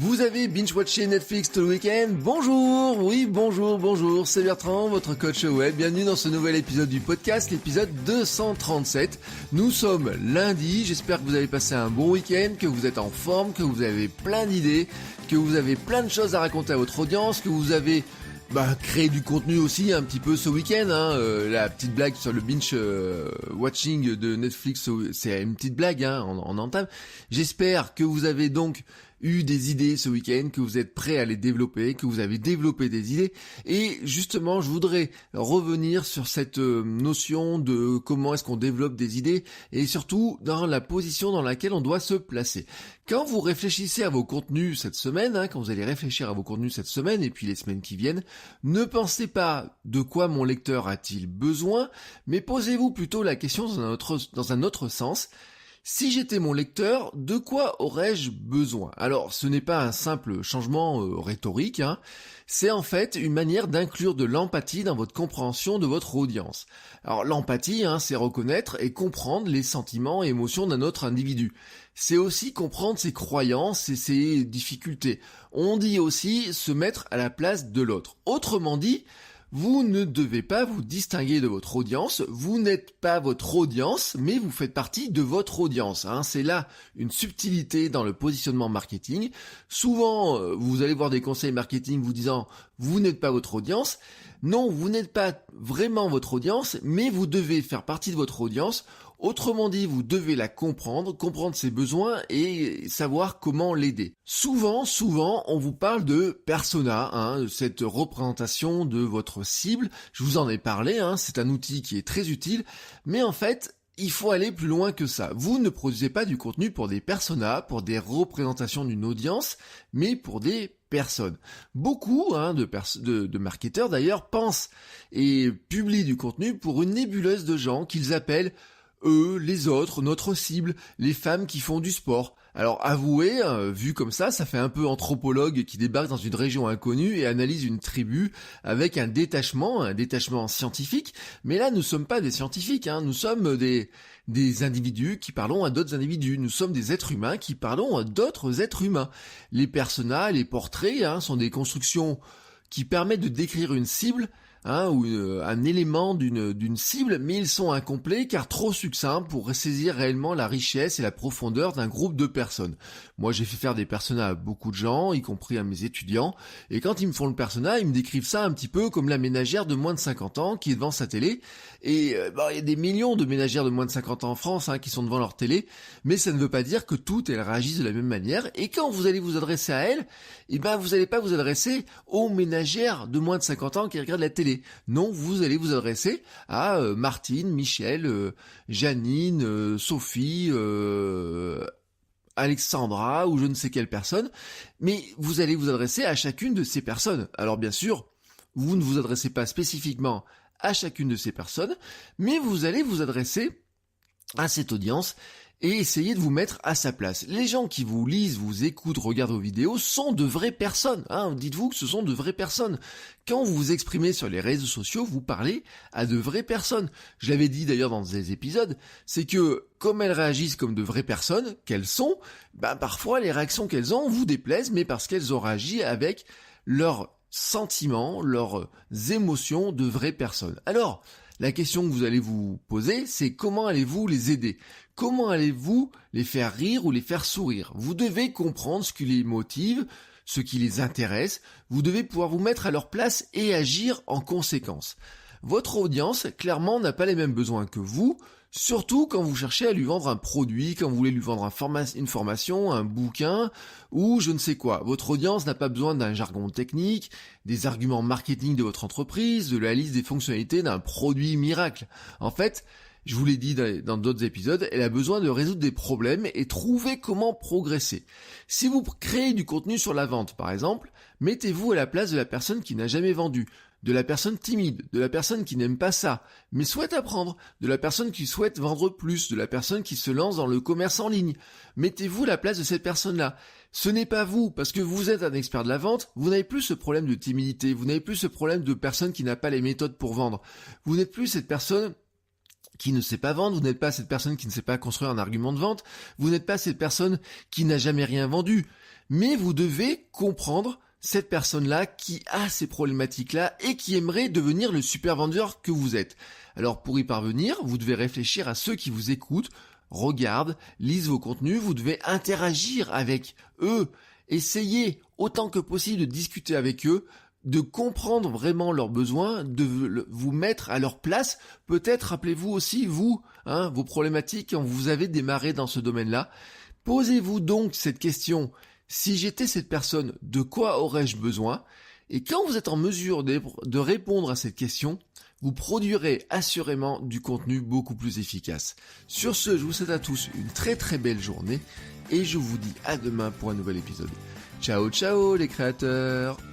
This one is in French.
Vous avez binge-watché Netflix tout le week-end? Bonjour, oui bonjour, c'est Bertrand, votre coach web. Bienvenue dans ce nouvel épisode du podcast, l'épisode 237. Nous sommes lundi, j'espère que vous avez passé un bon week-end, que vous êtes en forme, que vous avez plein d'idées, que vous avez plein de choses à raconter à votre audience, que vous avez créé du contenu aussi un petit peu ce week-end. La petite blague sur le binge watching de Netflix, c'est une petite blague en entame. J'espère que vous avez donc eu des idées ce week-end, que vous êtes prêts à les développer, que vous avez développé des idées. Et justement, je voudrais revenir sur cette notion de comment est-ce qu'on développe des idées et surtout dans la position dans laquelle on doit se placer. Quand vous réfléchissez à vos contenus cette semaine, quand vous allez réfléchir à vos contenus cette semaine et puis les semaines qui viennent, ne pensez pas de quoi mon lecteur a-t-il besoin, mais posez-vous plutôt la question dans un autre sens. Si j'étais mon lecteur, de quoi aurais-je besoin? Alors, ce n'est pas un simple changement rhétorique, c'est en fait une manière d'inclure de l'empathie dans votre compréhension de votre audience. Alors, l'empathie, c'est reconnaître et comprendre les sentiments et émotions d'un autre individu. C'est aussi comprendre ses croyances et ses difficultés. On dit aussi se mettre à la place de l'autre. Autrement dit, vous ne devez pas vous distinguer de votre audience, vous n'êtes pas votre audience, mais vous faites partie de votre audience. C'est là une subtilité dans le positionnement marketing. Souvent, vous allez voir des conseils marketing vous disant « vous n'êtes pas votre audience ». Non, vous n'êtes pas vraiment votre audience, mais vous devez faire partie de votre audience. Autrement dit, vous devez la comprendre ses besoins et savoir comment l'aider. Souvent, on vous parle de persona, de cette représentation de votre cible. Je vous en ai parlé, c'est un outil qui est très utile, mais en fait, il faut aller plus loin que ça. Vous ne produisez pas du contenu pour des personas, pour des représentations d'une audience, mais pour des personnes. Beaucoup de marketeurs d'ailleurs pensent et publient du contenu pour une nébuleuse de gens qu'ils appellent eux, les autres, notre cible, les femmes qui font du sport. Alors avouez, vu comme ça fait un peu anthropologue qui débarque dans une région inconnue et analyse une tribu avec un détachement scientifique. Mais là, nous sommes pas des scientifiques, nous sommes des individus qui parlons à d'autres individus. Nous sommes des êtres humains qui parlons à d'autres êtres humains. Les personas, les portraits, sont des constructions qui permettent de décrire une cible, ou un élément d'une cible, mais ils sont incomplets car trop succincts pour saisir réellement la richesse et la profondeur d'un groupe de personnes. Moi, j'ai fait faire des personas à beaucoup de gens, y compris à mes étudiants, et quand ils me font le persona, ils me décrivent ça un petit peu comme la ménagère de moins de 50 ans qui est devant sa télé, et il y a des millions de ménagères de moins de 50 ans en France qui sont devant leur télé, mais ça ne veut pas dire que toutes elles réagissent de la même manière, et quand vous allez vous adresser à elles, vous n'allez pas vous adresser aux ménagères de moins de 50 ans qui regardent la télé. Non, vous allez vous adresser à Martine, Michel, Janine, Sophie, Alexandra ou je ne sais quelle personne, mais vous allez vous adresser à chacune de ces personnes. Alors bien sûr, vous ne vous adressez pas spécifiquement à chacune de ces personnes, mais vous allez vous adresser à cette audience et essayer de vous mettre à sa place. Les gens qui vous lisent, vous écoutent, regardent vos vidéos sont de vraies personnes. Dites-vous que ce sont de vraies personnes. Quand vous vous exprimez sur les réseaux sociaux, vous parlez à de vraies personnes. Je l'avais dit d'ailleurs dans des épisodes, c'est que comme elles réagissent comme de vraies personnes qu'elles sont, parfois les réactions qu'elles ont vous déplaisent, mais parce qu'elles ont réagi avec leurs sentiments, leurs émotions de vraies personnes. Alors, la question que vous allez vous poser, c'est comment allez-vous les aider? Comment allez-vous les faire rire ou les faire sourire? Vous devez comprendre ce qui les motive, ce qui les intéresse. Vous devez pouvoir vous mettre à leur place et agir en conséquence. Votre audience, clairement, n'a pas les mêmes besoins que vous, surtout quand vous cherchez à lui vendre un produit, quand vous voulez lui vendre une formation, un bouquin, ou je ne sais quoi. Votre audience n'a pas besoin d'un jargon technique, des arguments marketing de votre entreprise, de la liste des fonctionnalités d'un produit miracle. En fait, je vous l'ai dit dans d'autres épisodes, elle a besoin de résoudre des problèmes et trouver comment progresser. Si vous créez du contenu sur la vente, par exemple, mettez-vous à la place de la personne qui n'a jamais vendu, de la personne timide, de la personne qui n'aime pas ça, mais souhaite apprendre, de la personne qui souhaite vendre plus, de la personne qui se lance dans le commerce en ligne. Mettez-vous à la place de cette personne-là. Ce n'est pas vous, parce que vous êtes un expert de la vente, vous n'avez plus ce problème de timidité, vous n'avez plus ce problème de personne qui n'a pas les méthodes pour vendre. Vous n'êtes plus cette personne qui ne sait pas vendre, vous n'êtes pas cette personne qui ne sait pas construire un argument de vente, vous n'êtes pas cette personne qui n'a jamais rien vendu, mais vous devez comprendre cette personne-là qui a ces problématiques-là et qui aimerait devenir le super vendeur que vous êtes. Alors pour y parvenir, vous devez réfléchir à ceux qui vous écoutent, regardent, lisent vos contenus, vous devez interagir avec eux, essayez autant que possible de discuter avec eux, de comprendre vraiment leurs besoins, de vous mettre à leur place. Peut-être rappelez-vous aussi, vous, vos problématiques quand vous avez démarré dans ce domaine-là. Posez-vous donc cette question: si j'étais cette personne, de quoi aurais-je besoin? Et quand vous êtes en mesure de répondre à cette question, vous produirez assurément du contenu beaucoup plus efficace. Sur ce, je vous souhaite à tous une très très belle journée et je vous dis à demain pour un nouvel épisode. Ciao ciao les créateurs!